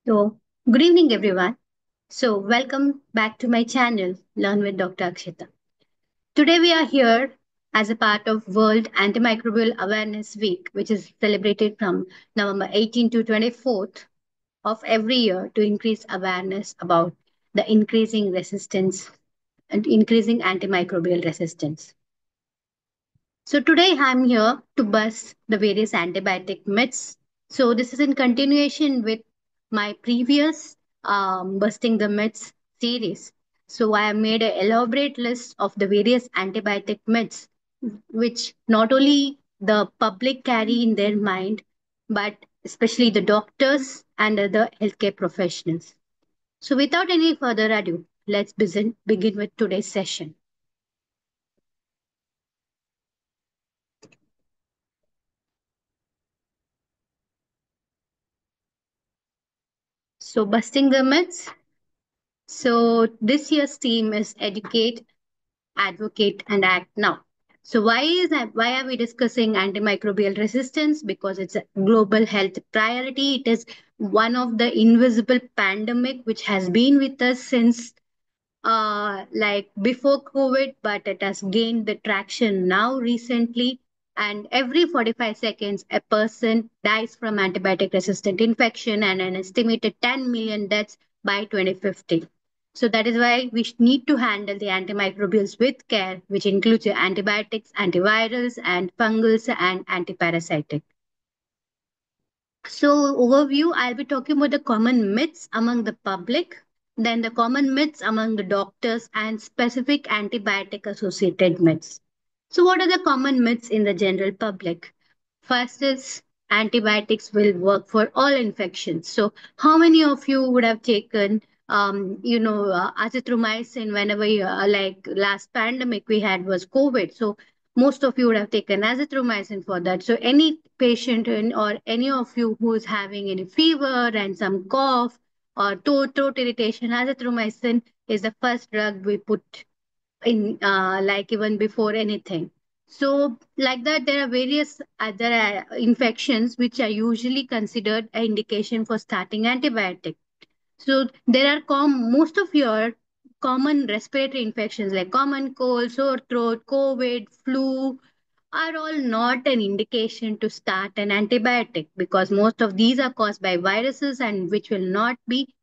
So, good evening, everyone. Welcome back to my channel, Learn with Dr. Akshita. Today, we are here as a part of World Antimicrobial Awareness Week, which is celebrated from November 18 to 24th of every year to increase awareness about the increasing resistance and increasing antimicrobial resistance. So today I'm here to bust the various antibiotic myths. So this is in continuation with my previous busting the myths series. So I have made an elaborate list of the various antibiotic myths, which not only the public carry in their mind, but especially the doctors and other healthcare professionals. So without any further ado, let's begin with today's session. So busting the myths. So this year's theme is educate, advocate, and act now. So why are we discussing antimicrobial resistance? Because it's a global health priority. It is one of the invisible pandemic which has been with us since like before COVID, but it has gained the traction now recently. And every 45 seconds, a person dies from antibiotic resistant infection and an estimated 10 million deaths by 2050. So that is why we need to handle the antimicrobials with care, which includes your antibiotics, antivirals, and fungals and antiparasitic. So, overview, I'll be talking about the common myths among the public, then the common myths among the doctors, and specific antibiotic associated myths. So, what are the common myths in the general public? First is antibiotics will work for all infections. So, how many of you would have taken, azithromycin whenever like last pandemic we had was COVID? So, most of you would have taken azithromycin for that. So any patient or any of you who is having any fever and some cough or throat irritation, azithromycin is the first drug we put in, like even before anything. So like that, there are various other infections which are usually considered an indication for starting antibiotic. So there are most of your common respiratory infections like common cold, sore throat, COVID, flu are all not an indication to start an antibiotic because most of these are caused by viruses and which will not be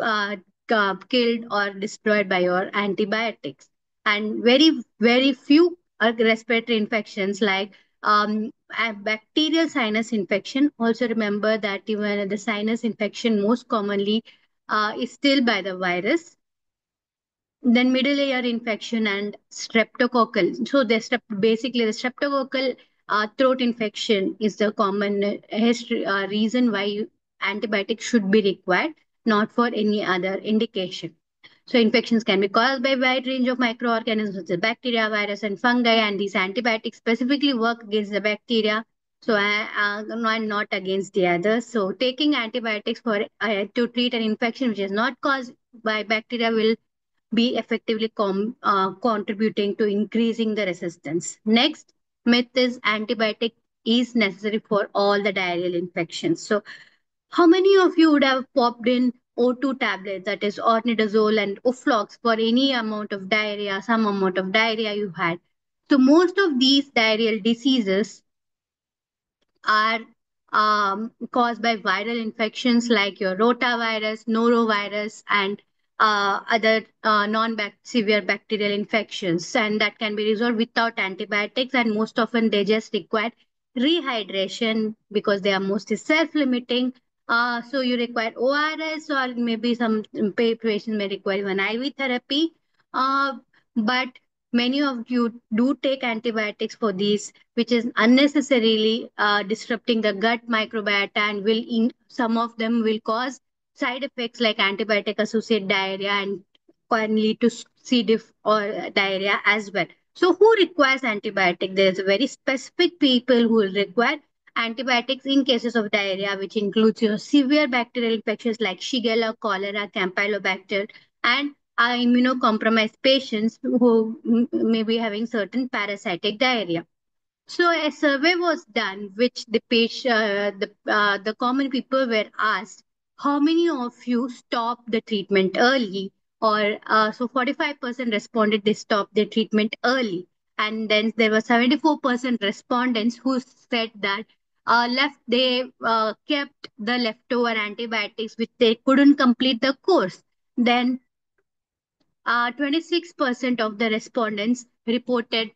uh, killed or destroyed by your antibiotics. And very few respiratory infections like a bacterial sinus infection. Also remember that even the sinus infection most commonly is still by the virus, then middle layer infection and streptococcal. So basically the streptococcal throat infection is the common history reason why antibiotics should be required, not for any other indication. So infections can be caused by a wide range of microorganisms such as bacteria, virus, and fungi, and these antibiotics specifically work against the bacteria. So I'm not against the others. So taking antibiotics for to treat an infection which is not caused by bacteria will be effectively contributing to increasing the resistance. Next myth is antibiotic is necessary for all the diarrheal infections. So how many of you would have popped in O2 tablets, that is ornidazole and Uflox for any amount of diarrhea, some amount of diarrhea you had? So most of these diarrheal diseases are caused by viral infections like your rotavirus, norovirus, and other severe bacterial infections. And that can be resolved without antibiotics. And most often they just require rehydration because they are mostly self-limiting. So you require ORS or maybe some patients may require even IV therapy. But many of you do take antibiotics for these, which is unnecessarily disrupting the gut microbiota and some of them will cause side effects like antibiotic associated diarrhea and can lead to C. diff or diarrhea as well. So who requires antibiotic? There is a very specific people who will require antibiotics in cases of diarrhea, which includes your severe bacterial infections like Shigella, cholera, Campylobacter, and are immunocompromised patients who may be having certain parasitic diarrhea. So a survey was done, which the common people were asked, how many of you stop the treatment early? Or so 45% responded they stopped their treatment early. And then there were 74% respondents who said that they kept the leftover antibiotics which they couldn't complete the course. Then 26% of the respondents reported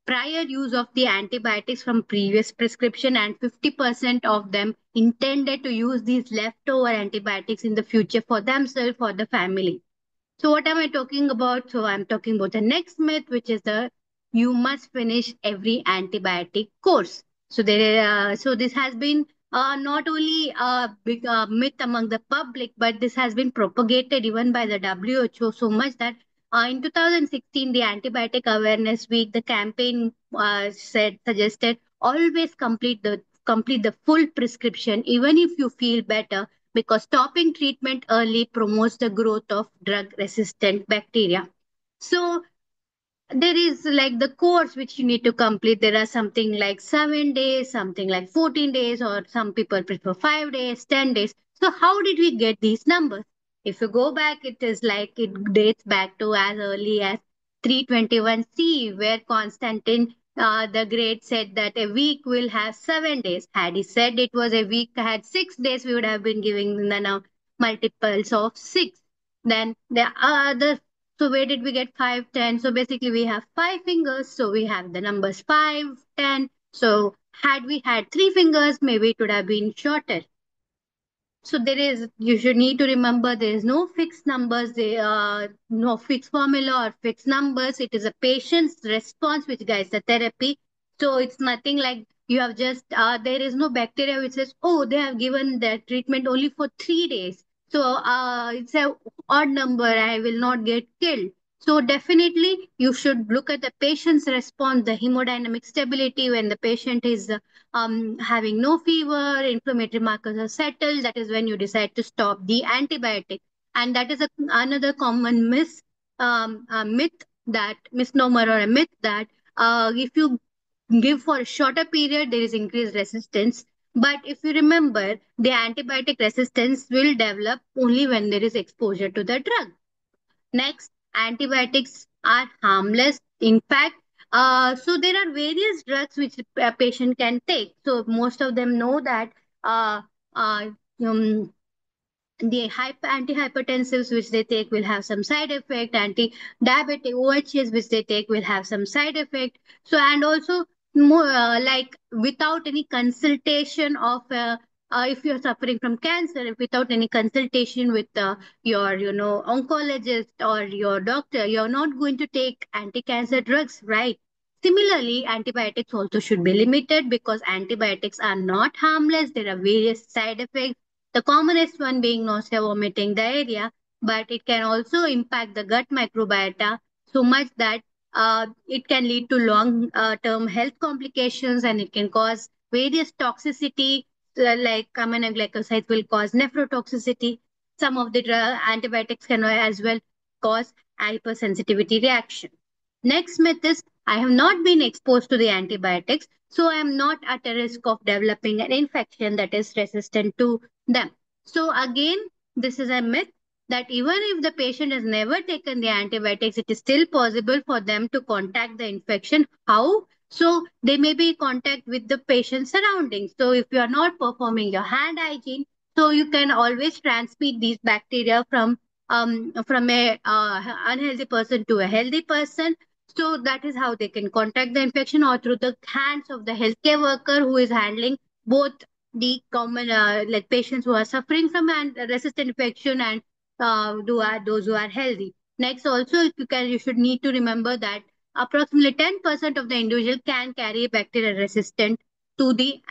prior use of the antibiotics from previous prescription, and 50% of them intended to use these leftover antibiotics in the future for themselves or the family. So what am I talking about? So I'm talking about the next myth, which is the you must finish every antibiotic course. So this has been not only a big myth among the public, but this has been propagated even by the WHO so much that in 2016, the Antibiotic Awareness Week, the campaign suggested always complete the full prescription, even if you feel better, because stopping treatment early promotes the growth of drug resistant bacteria. So there is like the course which you need to complete. There are something like 7 days, something like 14 days, or some people prefer 5 days, 10 days. So how did we get these numbers? If you go back, it is like it dates back to as early as 321 C, where Constantine the Great said that a week will have 7 days. Had he said it was a week had 6 days, we would have been giving the now multiples of six. Then the other, so where did we get 5, 10? So basically we have 5 fingers. So we have the numbers 5, 10. So had we had 3 fingers, maybe it would have been shorter. So you should need to remember there is no fixed numbers, no fixed formula or fixed numbers. It is a patient's response which guides the therapy. So it's nothing like you have just, there is no bacteria which says, oh, they have given that treatment only for 3 days. So it's a odd number, I will not get killed. So definitely you should look at the patient's response, the hemodynamic stability when the patient is having no fever, inflammatory markers are settled. That is when you decide to stop the antibiotic. And that is another common myth, that misnomer or a myth, that if you give for a shorter period, there is increased resistance. But if you remember, the antibiotic resistance will develop only when there is exposure to the drug. Next, antibiotics are harmless. In fact, so there are various drugs which a patient can take. So most of them know that uh, uh, um, the antihypertensives which they take will have some side effect. Anti-diabetic OHs which they take will have some side effect. So and also more like without any consultation of if you're suffering from cancer, if without any consultation with your oncologist or your doctor, you're not going to take anti-cancer drugs, right? Similarly, antibiotics also should be limited because antibiotics are not harmless. There are various side effects, the commonest one being nausea, vomiting, diarrhea, but it can also impact the gut microbiota so much that it can lead to long-term health complications, and it can cause various toxicity, like aminoglycosides will cause nephrotoxicity. Some of the antibiotics can as well cause hypersensitivity reaction. Next myth is I have not been exposed to the antibiotics, so I am not at a risk of developing an infection that is resistant to them. So again, this is a myth that even if the patient has never taken the antibiotics, it is still possible for them to contact the infection. How? So they may be in contact with the patient's surroundings. So if you are not performing your hand hygiene, so you can always transmit these bacteria from a unhealthy person to a healthy person. So that is how they can contact the infection, or through the hands of the healthcare worker who is handling both the common like patients who are suffering from resistant infection and those who are healthy. Next, also you should need to remember that approximately 10% of the individual can carry bacterial resistant to the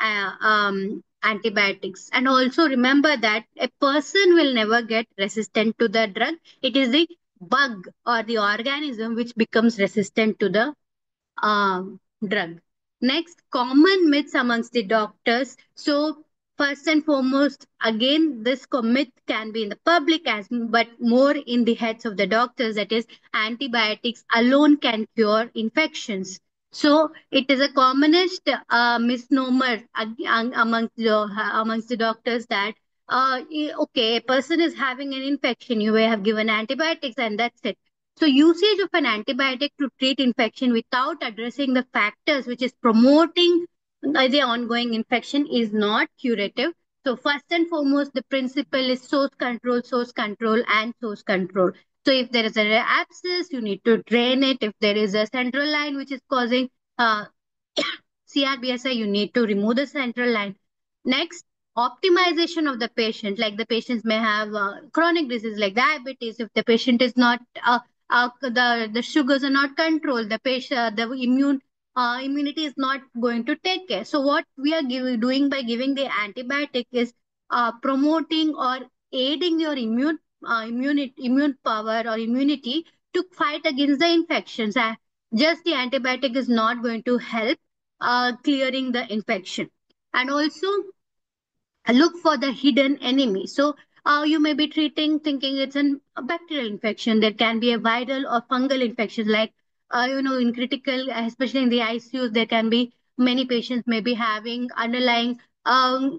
antibiotics. And also remember that a person will never get resistant to the drug. It is the bug or the organism which becomes resistant to the drug. Next, common myths amongst the doctors. So, first and foremost, again, this myth can be in the public as but more in the heads of the doctors. That is, antibiotics alone can cure infections. So, it is a commonest misnomer amongst the doctors that Okay, a person is having an infection, you may have given antibiotics and that's it. So usage of an antibiotic to treat infection without addressing the factors which is promoting the ongoing infection is not curative. So first and foremost, the principle is source control, and source control. So if there is an abscess, you need to drain it. If there is a central line which is causing uh, CRBSI, you need to remove the central line. Next, optimization of the patient, like the patients may have chronic disease like diabetes. If the patient is not the sugars are not controlled, the patient the immunity is not going to take care. So what we are doing by giving the antibiotic is promoting or aiding your immune power or immunity to fight against the infections. Just the antibiotic is not going to help clearing the infection. And also look for the hidden enemy. So you may be treating thinking it's a bacterial infection. There can be a viral or fungal infection, like in critical, especially in the ICUs, there can be many patients may be having underlying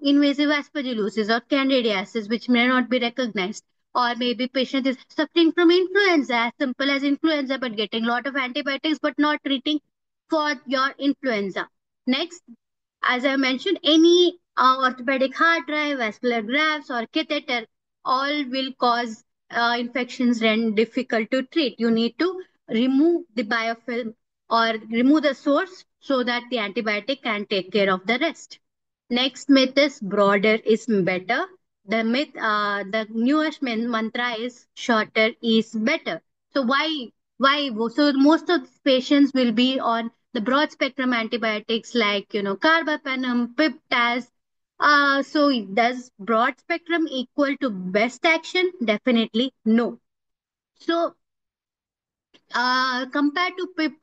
invasive aspergillosis or candidiasis, which may not be recognized. Or maybe patient is suffering from influenza, as simple as influenza, but getting a lot of antibiotics, but not treating for your influenza. Next, as I mentioned, any orthopedic hard drive, vascular grafts, or catheter, all will cause infections and difficult to treat. You need to remove the biofilm or remove the source so that the antibiotic can take care of the rest. Next myth is broader is better. The newest mantra is shorter is better. So why? Why? So most of the patients will be on the broad spectrum antibiotics like carbapenem, piptaz. So does broad spectrum equal to best action? Definitely no. So compared to pip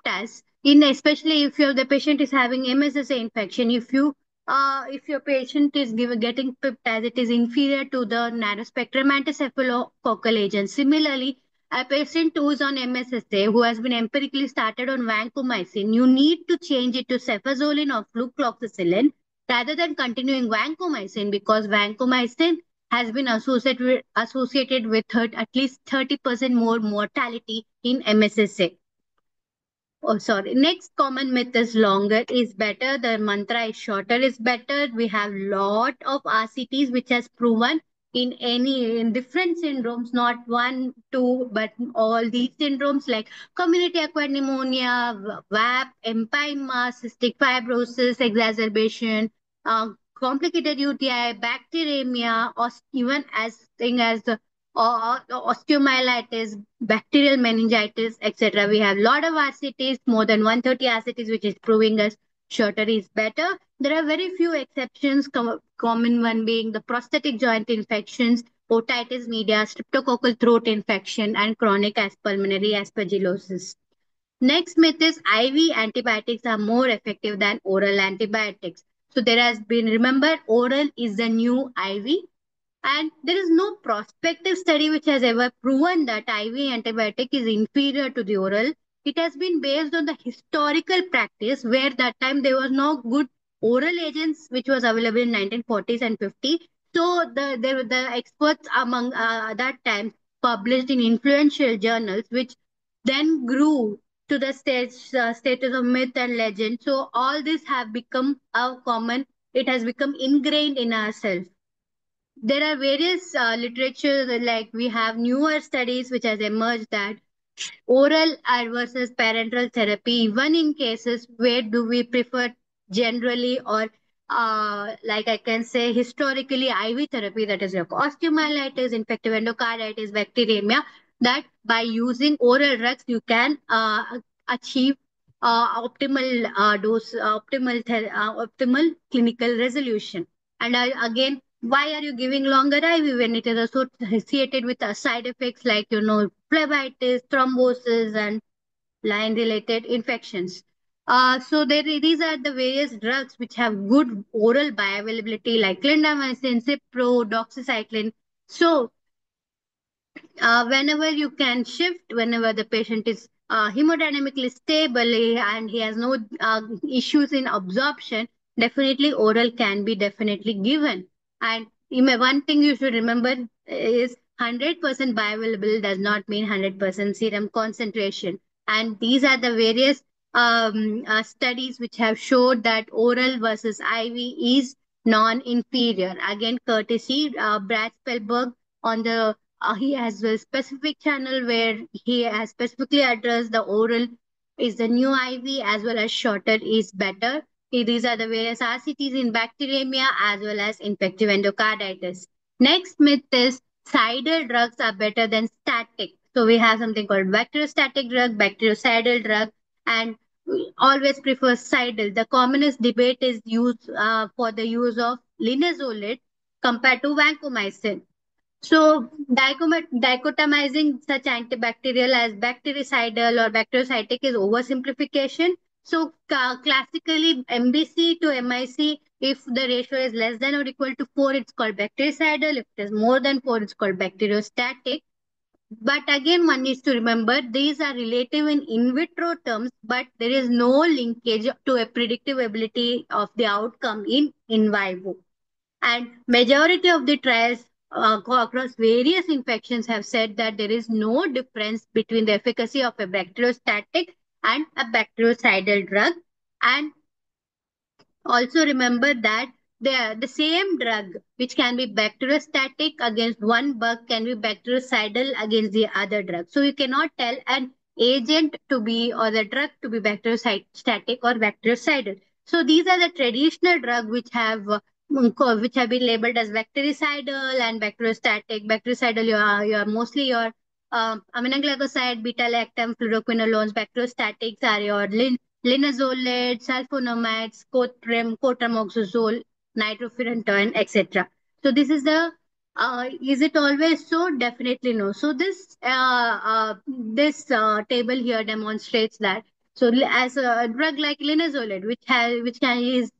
in especially if the patient is having MSSA infection, if your patient is getting pip it is inferior to the narrow spectrum anticephalococcal agent. Similarly, a patient who is on MSSA who has been empirically started on vancomycin, you need to change it to cefazolin or flucloxacillin rather than continuing vancomycin, because vancomycin has been associated with at least 30% more mortality in MSSA. Oh, sorry. Next common myth is longer is better. The mantra is shorter is better. We have lot of RCTs which has proven in different syndromes, not one, two, but all these syndromes like community acquired pneumonia, VAP, empyema, cystic fibrosis, exacerbation, complicated UTI, bacteremia, or even as thing as osteomyelitis, bacterial meningitis, etc. We have a lot of RCTs, more than 130 RCTs, which is proving us shorter is better. There are very few exceptions, common one being the prosthetic joint infections, otitis media, streptococcal throat infection, and chronic pulmonary aspergillosis. Next myth is IV antibiotics are more effective than oral antibiotics. So there has been, remember, oral is the new IV. And there is no prospective study which has ever proven that IV antibiotic is inferior to the oral. It has been based on the historical practice where that time there was no good oral agents which was available in 1940s and 50s. So the experts among that time published in influential journals, which then grew to the status of myth and legend. So all this have become a common. It has become ingrained in ourselves. There are various literature, like we have newer studies which has emerged that oral versus parenteral therapy, even in cases where do we prefer generally or like I can say historically IV therapy, that is your osteomyelitis, infective endocarditis, bacteremia, that by using oral drugs you can achieve optimal dose, optimal clinical resolution. And again, why are you giving longer IV when it is associated with side effects like phlebitis, thrombosis, and line-related infections? So these are the various drugs which have good oral bioavailability like clindamycin, Cipro, doxycycline. So whenever you can shift, whenever the patient is hemodynamically stable and he has no issues in absorption, definitely oral can be definitely given. And one thing you should remember is 100% bioavailable does not mean 100% serum concentration. And these are the various studies which have showed that oral versus IV is non-inferior. Again, courtesy Brad Spellberg on the he has a specific channel where he has specifically addressed the oral is the new IV as well as shorter is better. These are the various RCTs in bacteremia as well as infective endocarditis. Next myth is cidal drugs are better than static. So we have something called bacteriostatic drug, bactericidal drug, and we always prefer cidal. The commonest debate is used for the use of linezolid compared to vancomycin. So, dichotomizing such antibacterial as bactericidal or bacteriocytic is oversimplification. So, classically, MBC to MIC, if the ratio is less than or equal to 4, it's called bactericidal. If it is more than 4, it's called bacteriostatic. But again, one needs to remember these are relative in vitro terms, but there is no linkage to a predictive ability of the outcome in vivo. And majority of the trials across various infections have said that there is no difference between the efficacy of a bacteriostatic and a bactericidal drug. And also remember that the same drug, which can be bacteriostatic against one bug, can be bactericidal against the other drug. So you cannot tell an agent to be or the drug to be bacteriostatic or bactericidal. So these are the traditional drugs which have been labeled as bactericidal and bacteriostatic. Bactericidal, you are mostly your aminoglycoside, beta-lactam, fluoroquinolones. Bacteriostatics are your linezolid, sulfonamides, cotramoxazole, nitrofurantoin, etc. So this is the is it always so? Definitely no. So this table here demonstrates that. So as a drug like linezolid, which is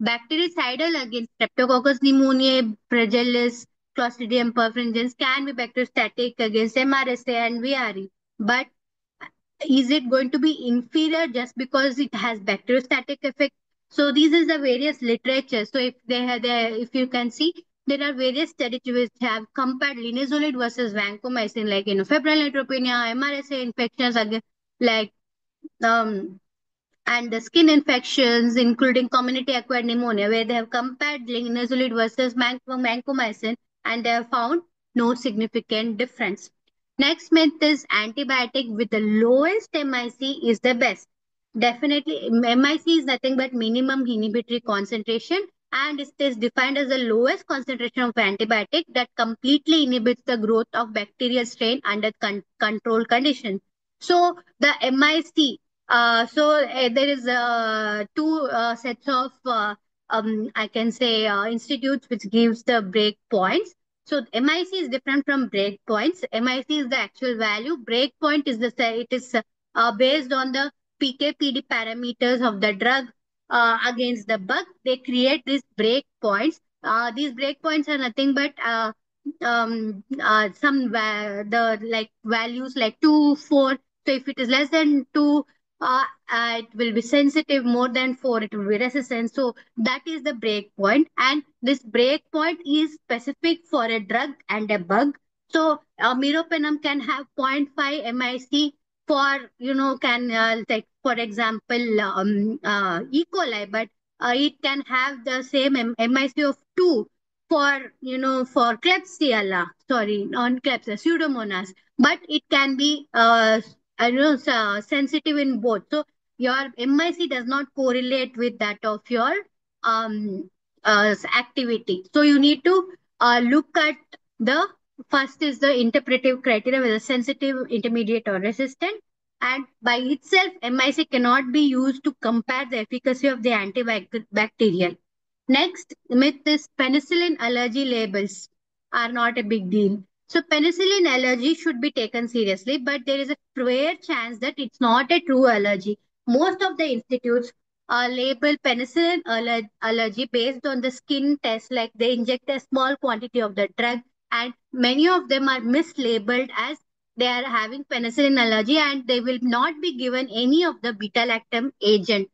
bactericidal against Streptococcus pneumoniae, Flagellus, Clostridium perfringens, can be bacteriostatic against MRSA and VRE, but is it going to be inferior just because it has bacteriostatic effect? So these is the various literature. So if you can see, there are various studies which have compared linezolid versus vancomycin, like febrile neutropenia, MRSA infections, again, like um, and the skin infections, including community-acquired pneumonia, where they have compared linezolid versus vancomycin, and they have found no significant difference. Next myth is antibiotic with the lowest MIC is the best. Definitely, MIC is nothing but minimum inhibitory concentration, and it is defined as the lowest concentration of antibiotic that completely inhibits the growth of bacterial strain under controlled conditions. So the MIC there is two sets of I can say institutes which gives the break points. So MIC is different from break points. MIC is the actual value. Break point is it is based on the PK/PD parameters of the drug against the bug. They create these break points. These break points are nothing but the like values like 2, 4. So if it is less than 2, it will be sensitive. More than 4, it will be resistant. So that is the break point. And this break point is specific for a drug and a bug. So meropenem can have zero point 0.5 MIC for, can take, for example, E. coli, but it can have the same MIC of 2 for, for Klebsiella, sorry, non Klebsiella, Pseudomonas, but it can be sensitive in both. So your MIC does not correlate with that of your um, activity. So you need to look at the first is the interpretive criteria, whether sensitive, intermediate, or resistant. And by itself, MIC cannot be used to compare the efficacy of the antibacterial. Next myth is penicillin allergy labels are not a big deal. So penicillin allergy should be taken seriously, but there is a fair chance that it's not a true allergy. Most of the institutes label penicillin allergy based on the skin test, like they inject a small quantity of the drug, and many of them are mislabeled as they are having penicillin allergy, and they will not be given any of the beta-lactam agent.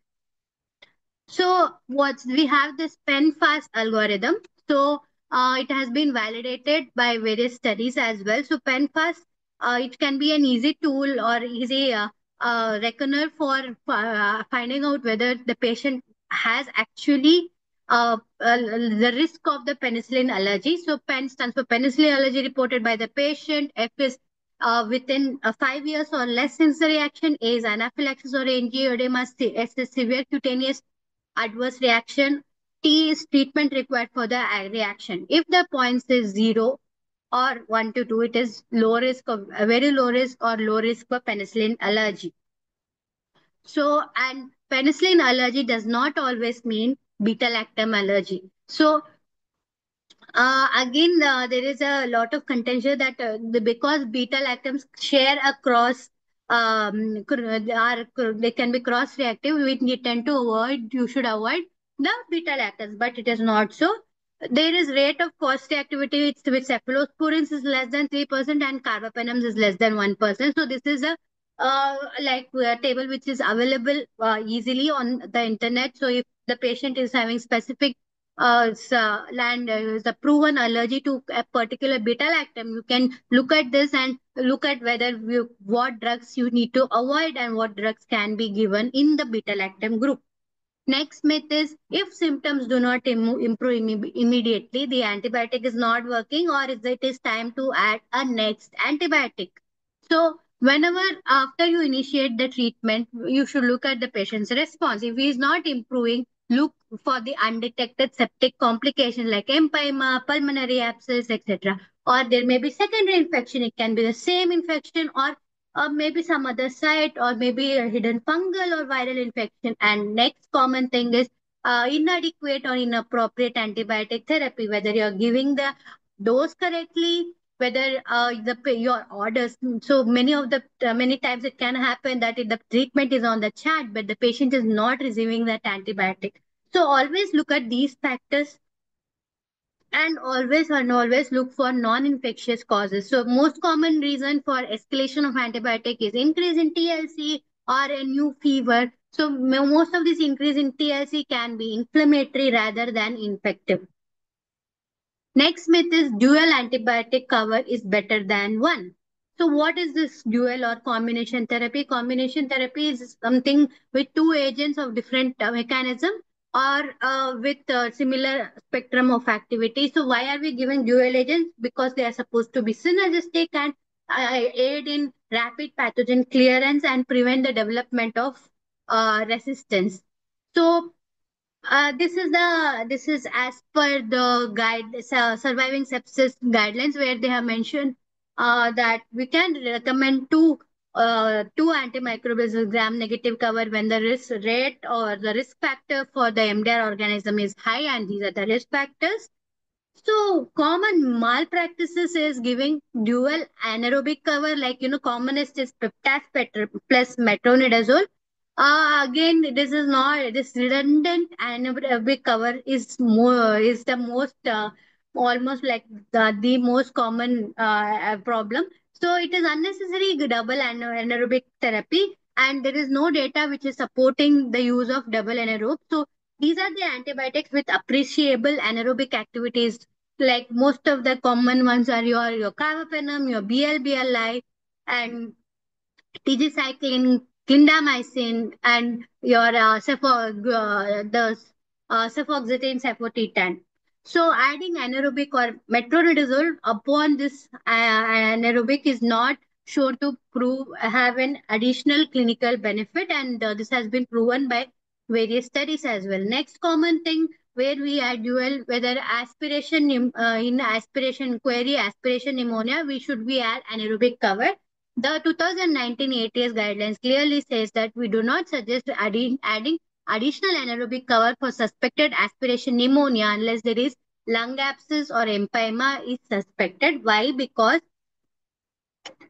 So what we have this PenFast algorithm. So It has been validated by various studies as well. So PenFast, it can be an easy tool or easy reckoner for finding out whether the patient has actually the risk of the penicillin allergy. So PEN stands for penicillin allergy reported by the patient. F is within 5 years or less since the reaction. A is anaphylaxis or angioedema. S is severe cutaneous adverse reaction. T is treatment required for the reaction. If the points is 0 or 1 to 2, it is low risk of very low risk or low risk for penicillin allergy. So, and penicillin allergy does not always mean beta lactam allergy. So, again, there is a lot of contention that because beta lactams share across, they can be cross reactive. We tend to avoid. You should avoid the beta lactams, but it is not so. There is rate of cross reactivity with cephalosporins is less than 3% and carbapenems is less than 1%. So this is a table which is available easily on the internet. So if the patient is having specific is a proven allergy to a particular beta lactam, you can look at this and look at whether what drugs you need to avoid and what drugs can be given in the beta lactam group. Next myth is if symptoms do not improve immediately, the antibiotic is not working or is it is time to add a next antibiotic. So whenever after you initiate the treatment, you should look at the patient's response. If he is not improving, look for the undetected septic complications like empyema, pulmonary abscess, etc. Or there may be secondary infection. It can be the same infection or maybe some other site or maybe a hidden fungal or viral infection. And next common thing is inadequate or inappropriate antibiotic therapy, whether you're giving the dose correctly, whether your orders. So many times it can happen that if the treatment is on the chart, but the patient is not receiving that antibiotic. So always look at these factors and always look for non-infectious causes. So most common reason for escalation of antibiotic is increase in TLC or a new fever. So most of this increase in TLC can be inflammatory rather than infective. Next myth is dual antibiotic cover is better than one. So what is this dual or combination therapy? Combination therapy is something with two agents of different mechanism or with similar spectrum of activity. So why are we giving dual agents? Because they are supposed to be synergistic and aid in rapid pathogen clearance and prevent the development of resistance. So this is as per the surviving sepsis guidelines where they have mentioned that we can recommend two antimicrobials gram negative cover when the risk rate or the risk factor for the MDR organism is high, and these are the risk factors. So common malpractices is giving dual anaerobic cover, like commonest is peptide plus metronidazole. Again, this is not this redundant anaerobic cover is the most almost like the most common problem. So it is unnecessary double anaerobic therapy, and there is no data which is supporting the use of double anaerobic. So these are the antibiotics with appreciable anaerobic activities. Like most of the common ones are your carbapenem, your BLBLI, and tigecycline, clindamycin, and your cefoxitin, cefotetan. So adding anaerobic or metronidazole upon this anaerobic is not sure to prove have an additional clinical benefit, and this has been proven by various studies as well. Next common thing where we add dual, whether aspiration in aspiration query, aspiration pneumonia, we should be add anaerobic cover. The 2019 ATS guidelines clearly says that we do not suggest adding additional anaerobic cover for suspected aspiration pneumonia unless there is lung abscess or empyema is suspected. Why? Because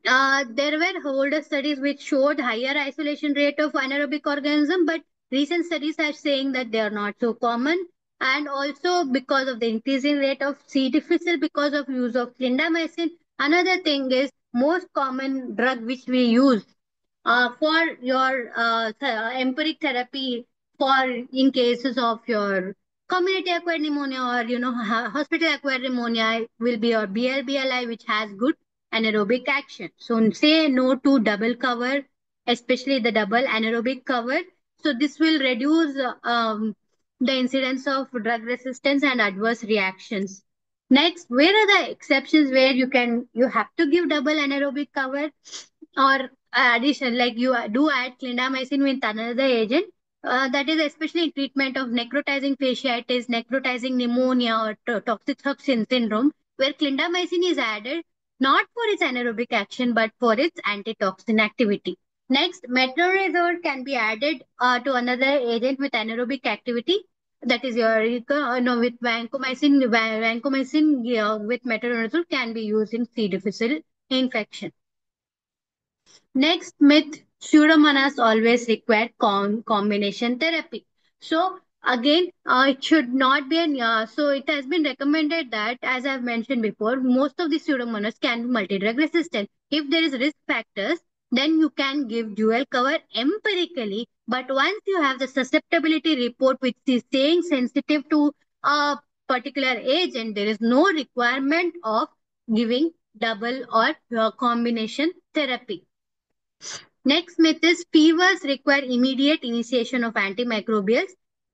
there were older studies which showed higher isolation rate of anaerobic organism, but recent studies are saying that they are not so common. And also because of the increasing rate of C. difficile because of use of clindamycin. Another thing is most common drug which we use for your empiric therapy for in cases of your community acquired pneumonia or hospital acquired pneumonia will be your BLBLI, which has good anaerobic action. So say no to double cover, especially the double anaerobic cover. So this will reduce the incidence of drug resistance and adverse reactions. Next, where are the exceptions where you have to give double anaerobic cover or addition, like you do add clindamycin with another agent, that is especially in treatment of necrotizing fasciitis, necrotizing pneumonia, or toxic toxin syndrome, where clindamycin is added not for its anaerobic action but for its antitoxin activity. Next, metronidazole can be added to another agent with anaerobic activity. That is your no, with vancomycin. Vancomycin with metronidazole can be used in C. difficile infection. Next myth, Pseudomonas always require combination therapy. So again, it should not be so it has been recommended that, as I've mentioned before, most of the Pseudomonas can be multi-drug resistant. If there is risk factors, then you can give dual cover empirically. But once you have the susceptibility report which is saying sensitive to a particular agent, there is no requirement of giving double or combination therapy. Next myth is fevers require immediate initiation of antimicrobials.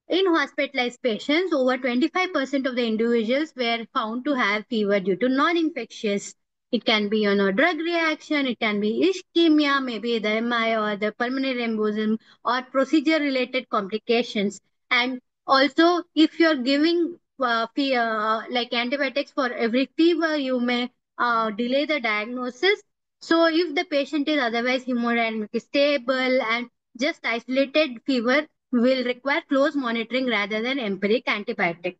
In hospitalized patients, over 25% of the individuals were found to have fever due to non-infectious. It can be drug reaction, it can be ischemia, maybe the MI or the pulmonary embolism or procedure-related complications. And also, if you're giving like antibiotics for every fever, you may delay the diagnosis. So if the patient is otherwise hemodynamically stable and just isolated fever will require close monitoring rather than empiric antibiotic.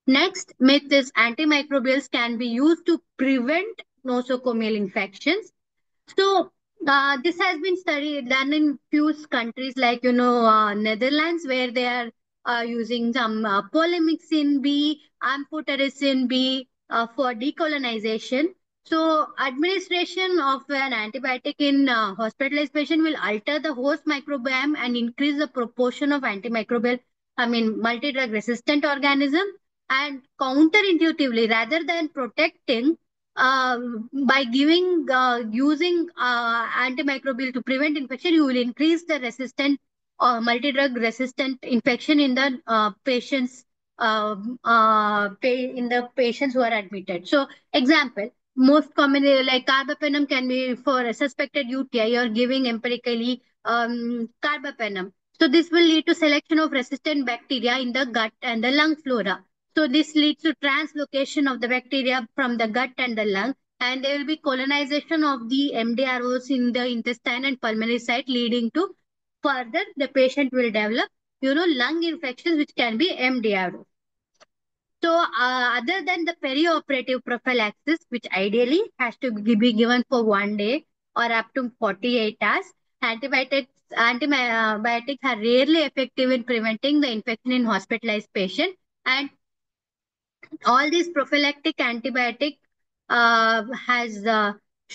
Next myth is antimicrobials can be used to prevent nosocomial infections. So this has been studied done in few countries like Netherlands, where they are using some polymyxin B, amphotericin B for decolonization. So administration of an antibiotic in hospitalized patient will alter the host microbiome and increase the proportion of antimicrobial, I mean multi-drug resistant organism. And counterintuitively, rather than protecting by giving using antimicrobial to prevent infection, you will increase the resistant multi-drug resistant infection in the patients in the patients who are admitted. So example, most commonly like carbapenem can be for a suspected UTI. You're giving empirically carbapenem. So this will lead to selection of resistant bacteria in the gut and the lung flora. So this leads to translocation of the bacteria from the gut and the lung, and there will be colonization of the MDROs in the intestine and pulmonary site, leading to further the patient will develop, lung infections, which can be MDRO. So other than the perioperative prophylaxis, which ideally has to be given for 1 day or up to 48 hours, antibiotics are rarely effective in preventing the infection in hospitalized patient. And all these prophylactic antibiotic has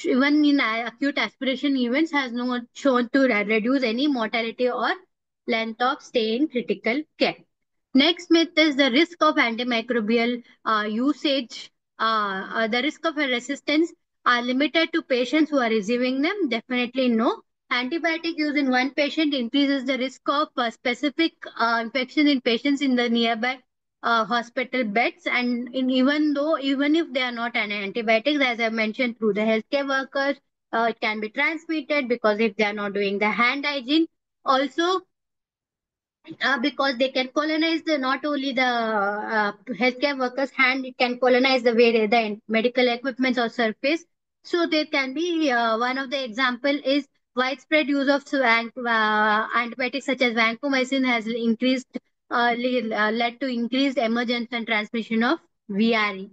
even in acute aspiration events has not shown to reduce any mortality or length of stay in critical care. Next myth is the risk of antimicrobial usage. The risk of a resistance are limited to patients who are receiving them. Definitely no. Antibiotic use in one patient increases the risk of specific infection in patients in the nearby hospital beds. And even if they are not an antibiotics, as I mentioned, through the healthcare workers, it can be transmitted because if they are not doing the hand hygiene. Also, because they can colonize the not only the healthcare workers' hand, it can colonize the medical equipments or surface. So there can be one of the example is widespread use of antibiotics such as vancomycin has increased led to increased emergence and transmission of VRE.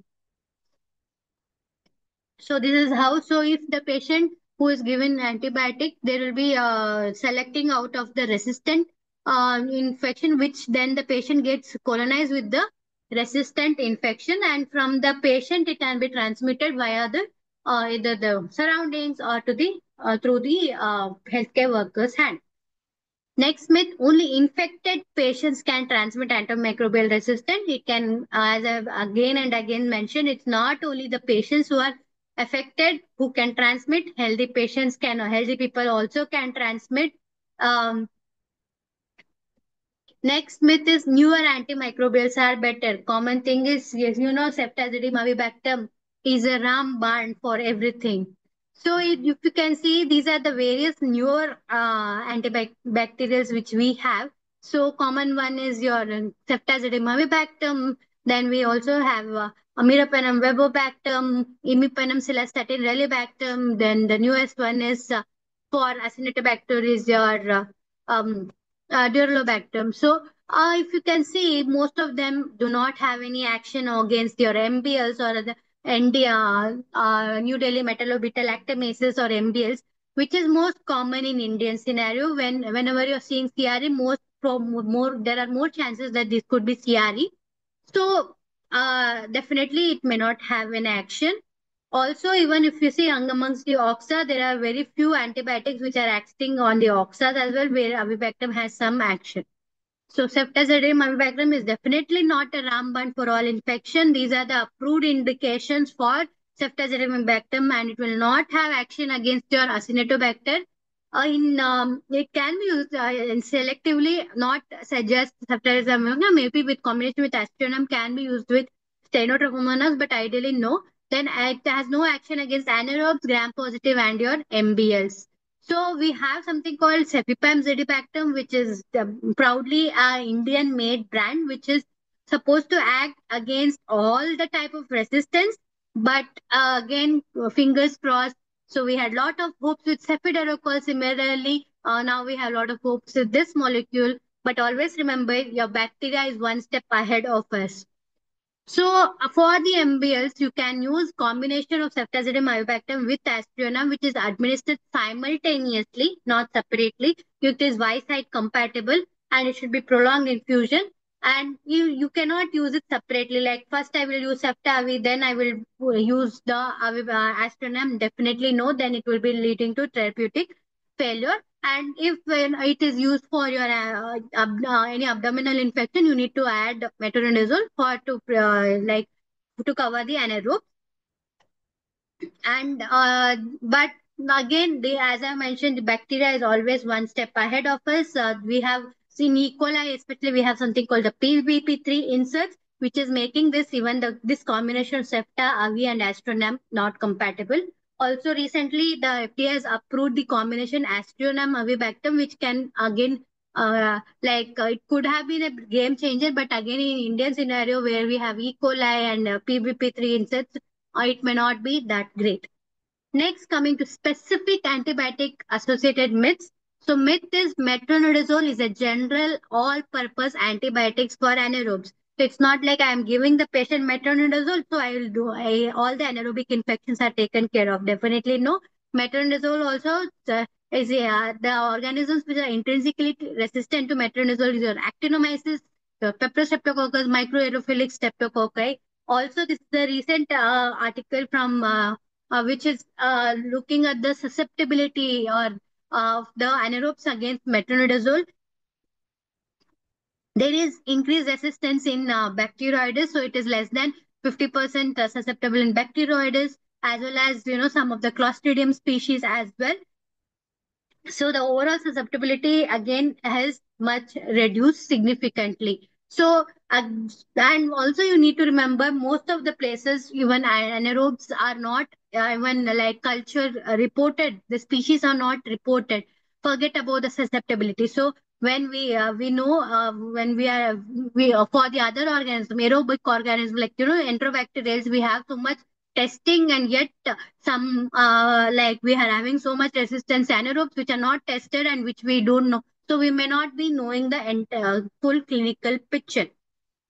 So this is how. So if the patient who is given antibiotic, there will be selecting out of the resistant infection, which then the patient gets colonized with the resistant infection, and from the patient it can be transmitted via the either the surroundings or to the through the healthcare workers' hand. Next myth, only infected patients can transmit antimicrobial resistance. It can, as I've again and again mentioned, it's not only the patients who are affected who can transmit. Healthy patients can, or healthy people also can transmit. Um, Next myth is newer antimicrobials are better. Common thing is, yes, ceftazidime avibactam is a rampant for everything. So if you can see, these are the various newer antibacterials which we have. So common one is your ceftazidime avibactam. Then we also have Amiropenem webobactam, Imipenem cilastatin relibactam. Then the newest one is for Acinetobacter is your Durlobactam. So, if you can see, most of them do not have any action against your MBLs or the New Delhi metallobetalactamases or MBLs, which is most common in Indian scenario. Whenever you're seeing CRE, more there are more chances that this could be CRE. So, definitely it may not have an action. Also, even if you see amongst the oxa, there are very few antibiotics which are acting on the oxas as well, where avibactam has some action. So ceftazidime avibactam is definitely not a rampant for all infection. These are the approved indications for ceftazidime avibactam, and it will not have action against your Acinetobacter. It can be used selectively, not suggest ceftazidime avibactam. Maybe with combination with aztreonam can be used with Stenotrochomonas, but ideally no. Then it has no action against anaerobes, gram-positive, and your MBLs. So we have something called Cefepime Zidibactam, which is proudly a Indian-made brand, which is supposed to act against all the type of resistance. But again, fingers crossed. So we had a lot of hopes with Cefiderocol. Similarly, now we have a lot of hopes with this molecule. But always remember, your bacteria is one step ahead of us. So for the MBLs, you can use combination of ceftazidime avibactam with aztreonam, which is administered simultaneously, not separately. It is Y-side compatible and it should be prolonged infusion. And you cannot use it separately. Like first I will use ceftavi, then I will use the aztreonam. Definitely no, then it will be leading to therapeutic failure. And if when it is used for your any abdominal infection, you need to add metronidazole for to like to cover the anaerobe. And but again, as I mentioned, the bacteria is always one step ahead of us. We have seen E. coli, especially we have something called the PBP3 inserts, which is making this even this combination of Septa, Avi, and Astronam not compatible. Also, recently the FDA has approved the combination Astronam Avibactam, which can again it could have been a game changer, but again in Indian scenario where we have E. coli and PBP3 inserts, it may not be that great. Next, coming to specific antibiotic associated myths. So, myth is metronidazole is a general all-purpose antibiotics for anaerobes. So, it's not like I am giving the patient metronidazole, so I will do all the anaerobic infections are taken care of. Definitely no. Metronidazole also is the organisms which are intrinsically resistant to metronidazole is your actinomyces, your Peprostreptococcus, microaerophilic streptococci. Also, this is the recent article from which is looking at the susceptibility or of the anaerobes against metronidazole. There is increased resistance in bacteroides, so it is less than 50% susceptible in bacteroides, as well as some of the Clostridium species as well. So the overall susceptibility again has much reduced significantly. So and also you need to remember most of the places even anaerobes are not even like culture reported. The species are not reported. Forget about the susceptibility. So when we know when we for the other organism aerobic organism like enterobacterials we have so much testing and yet some like we are having so much resistance anaerobes which are not tested and which we don't know. So we may not be knowing the full clinical picture.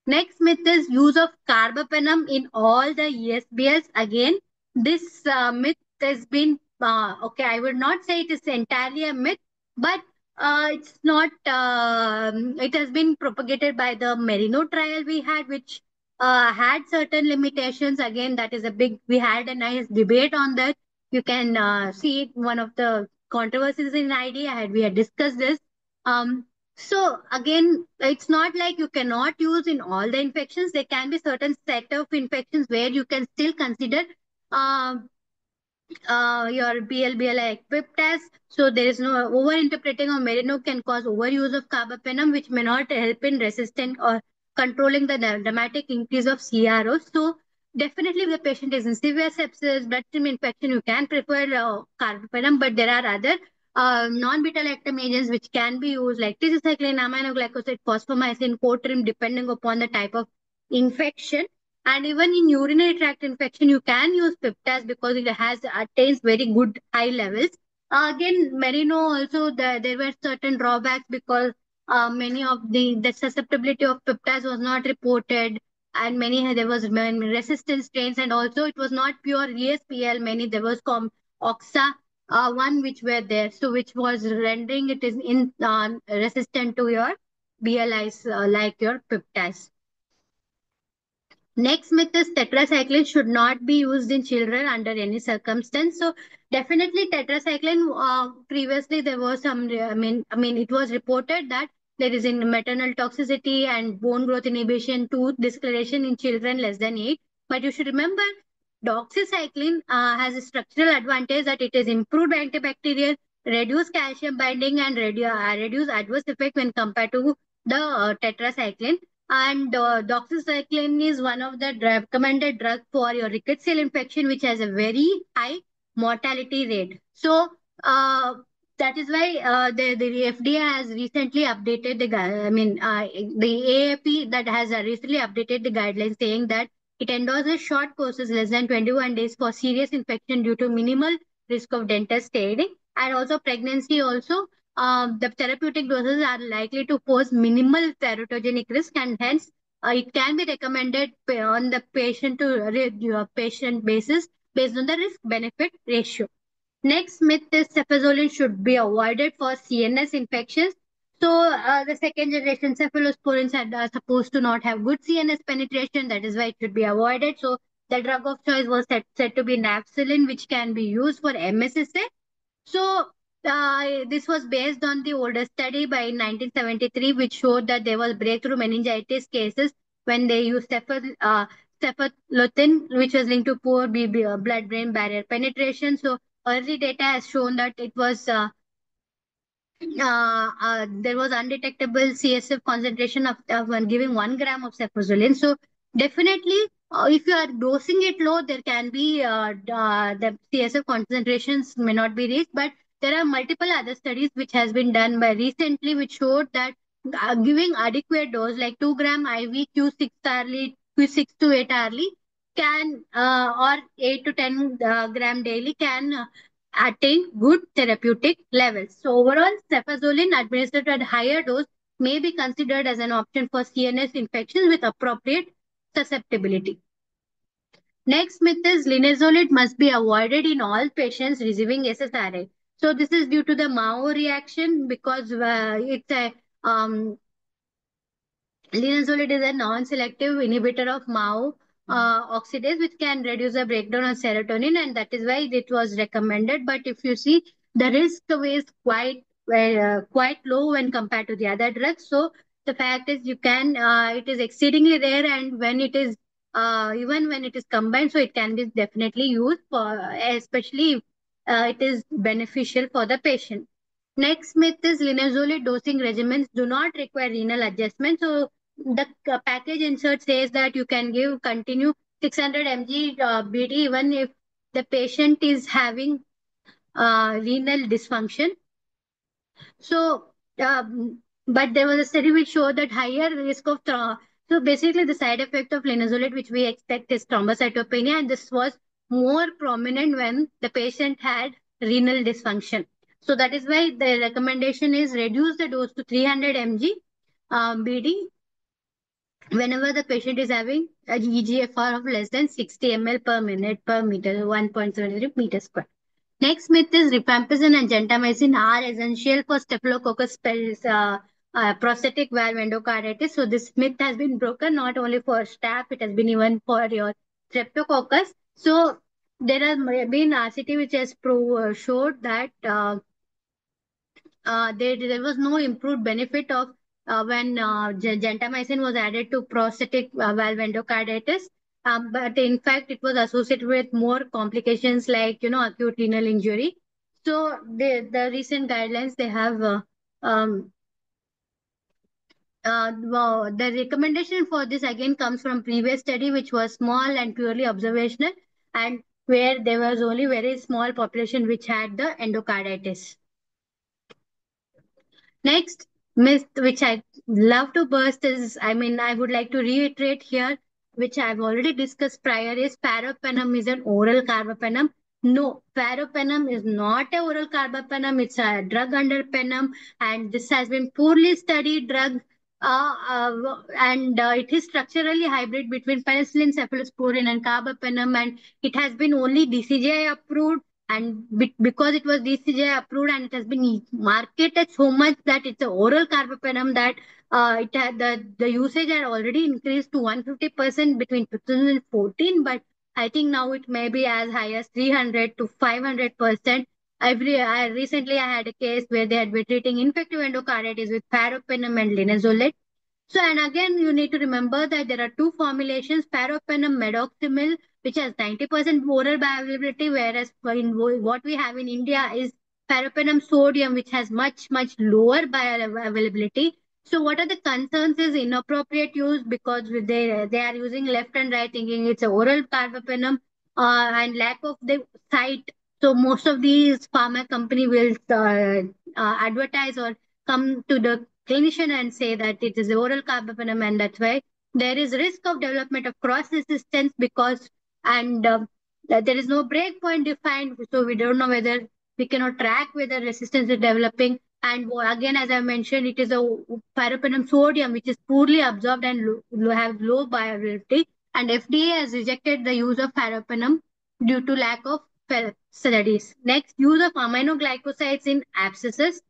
Next myth is use of carbapenem in all the ESBLs. Again, this myth has been okay. I would not say it is entirely a myth, but it's not. It has been propagated by the Merino trial we had, which had certain limitations. Again, that is a big. We had a nice debate on that. You can see it, one of the controversies in ID. We had discussed this. Um, so again, it's not like you cannot use in all the infections. There can be certain set of infections where you can still consider uh, your BLBLI equipped as. So there is no over-interpreting of merino can cause overuse of carbapenem, which may not help in resistant or controlling the dramatic increase of CRO. So definitely if the patient is in severe sepsis, bloodstream infection, you can prefer carbapenem, but there are other non-beta-lactam agents which can be used like tigecycline, aminoglycoside, fosfomycin, Cotrim, depending upon the type of infection. And even in urinary tract infection, you can use peptides because it has attains very good high levels. Again, merino also there were certain drawbacks because many of the susceptibility of peptides was not reported, and many there was many resistant strains, and also it was not pure ESPL. Many there was oxa one which were there, so which was rendering it is in resistant to your BLIs like your peptides. Next myth is tetracycline should not be used in children under any circumstance. So definitely tetracycline. Previously, there was some. I mean, it was reported that there is in maternal toxicity and bone growth inhibition, tooth discoloration in children less than 8. But you should remember, doxycycline has a structural advantage that it is improved antibacterial, reduce calcium binding, and reduce adverse effect when compared to the tetracycline. And doxycycline is one of the recommended drugs for your rickettsial infection, which has a very high mortality rate. So that is why the FDA has recently updated the AAP that has recently updated the guidelines saying that it endorses short courses less than 21 days for serious infection due to minimal risk of dental staining, and also pregnancy also the therapeutic doses are likely to pose minimal teratogenic risk, and hence it can be recommended on the patient to patient basis based on the risk benefit ratio. Next myth is cefazolin should be avoided for CNS infections. So the second generation cephalosporins are supposed to not have good CNS penetration. That is why it should be avoided. So the drug of choice was said to be nafcillin, which can be used for MSSA. So this was based on the older study by 1973, which showed that there was breakthrough meningitis cases when they used cephalosporin, which was linked to poor blood-brain barrier penetration. So early data has shown that it was there was undetectable CSF concentration of giving 1 gram of cefazolin. So definitely, if you are dosing it low, there can be the CSF concentrations may not be reached. But there are multiple other studies which has been done by recently, which showed that giving adequate dose like 2 gram IV Q6 hourly, Q6 to 8 hourly can or 8 to 10 gram daily can attain good therapeutic levels. So overall, cefazolin administered at higher dose may be considered as an option for CNS infections with appropriate susceptibility. Next myth is linezolid must be avoided in all patients receiving SSRI. So this is due to the Mao reaction because it's a linezolid is a non-selective inhibitor of MAO oxidase, which can reduce the breakdown of serotonin, and that is why it was recommended. But if you see, the risk is quite low when compared to the other drugs. So the fact is, you can it is exceedingly rare, and when it is even when it is combined, so it can be definitely used for, especially if it is beneficial for the patient. Next myth is linezolid dosing regimens do not require renal adjustment. So the package insert says that you can give continue 600 mg BD even if the patient is having renal dysfunction. So, but there was a study which showed that higher risk of so basically the side effect of linezolid which we expect is thrombocytopenia, and this was more prominent when the patient had renal dysfunction. So that is why the recommendation is reduce the dose to 300 mg BD whenever the patient is having a EGFR of less than 60 ml per minute per meter, 1.73 meter square. Next myth is rifampicin and gentamicin are essential for Staphylococcus prosthetic valve endocarditis. So this myth has been broken not only for staph, it has been even for your streptococcus. So there has been RCT which has showed that there was no improved benefit of when gentamicin was added to prosthetic valve endocarditis. But in fact, it was associated with more complications like, acute renal injury. So the recent guidelines they have um, wow, the recommendation for this again comes from previous study, which was small and purely observational, and where there was only very small population which had the endocarditis. Next myth, which I love to burst, is I would like to reiterate here, which I've already discussed prior, is parapenem is an oral carbapenem. No, parapenem is not a oral carbapenem. It's a drug under penem, and this has been poorly studied drug. And it is structurally hybrid between penicillin, cephalosporin, and carbapenem, and it has been only DCGI approved, and because it was DCGI approved and it has been marketed so much that it's an oral carbapenem, that it had the usage had already increased to 150% between 2014, but I think now it may be as high as 300 to 500%. Recently I had a case where they had been treating infective endocarditis with parapenem and linezolid. So, and again, you need to remember that there are two formulations, parapenem medoxamil, which has 90% oral bioavailability, whereas what we have in India is parapenem sodium, which has much, much lower bioavailability. So, what are the concerns is inappropriate use, because they are using left and right, thinking it's a oral carbapenem, and lack of the site. So, most of these pharma company will advertise or come to the clinician and say that it is oral carbapenem, and that's why there is risk of development of cross resistance, because and that there is no break point defined, so we don't know whether we cannot track whether resistance is developing. And again, as I mentioned, it is a parapenem sodium which is poorly absorbed and have low bioavailability, and FDA has rejected the use of parapenem due to lack of studies. Next, use of aminoglycosides in abscesses.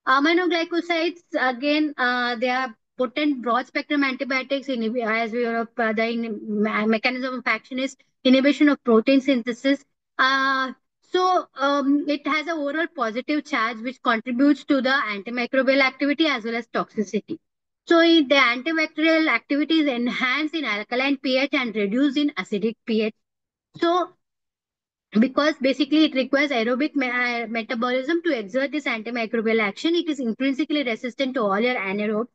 Aminoglycosides, again, they are potent broad spectrum antibiotics. As we are, mechanism of action is inhibition of protein synthesis. It has a oral positive charge which contributes to the antimicrobial activity as well as toxicity. So the antibacterial activity is enhanced in alkaline pH and reduced in acidic pH. So because basically it requires aerobic metabolism to exert this antimicrobial action. It is intrinsically resistant to all your anaerobes.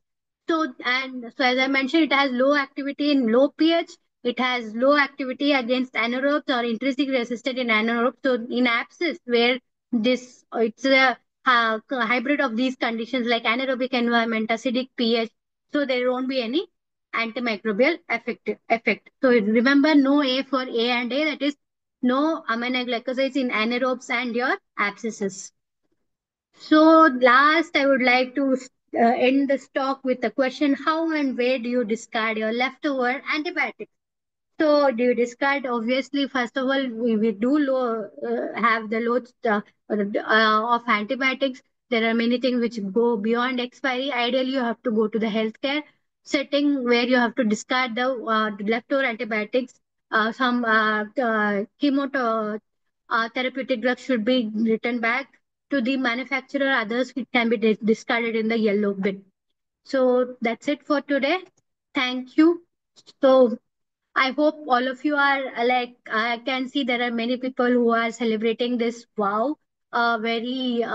So as I mentioned, it has low activity in low pH. It has low activity against anaerobes or intrinsically resistant in anaerobes. So in abscess, where it's a hybrid of these conditions like anaerobic environment, acidic pH, so there won't be any antimicrobial effect. So remember, no A for A and A, that is no aminoglycosides in anaerobes and your abscesses. So last, I would like to end this talk with the question, how and where do you discard your leftover antibiotics? So do you discard? Obviously, first of all, we do have the loads of antibiotics. There are many things which go beyond expiry. Ideally, you have to go to the healthcare setting where you have to discard the leftover antibiotics. Some therapeutic drugs should be returned back to the manufacturer. Others it can be discarded in the yellow bin. So that's it for today. Thank you. So I hope all of you are I can see there are many people who are celebrating this wow, very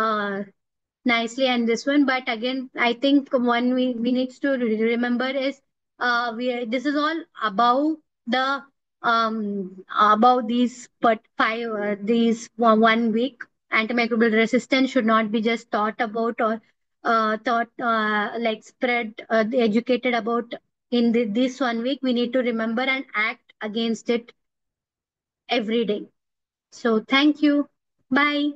nicely and this one. But again, I think one we need to remember is this is all about the about these but five these 1 week. Antimicrobial resistance should not be just thought about or thought spread educated about in this 1 week. We need to remember and act against it every day. So thank you. Bye.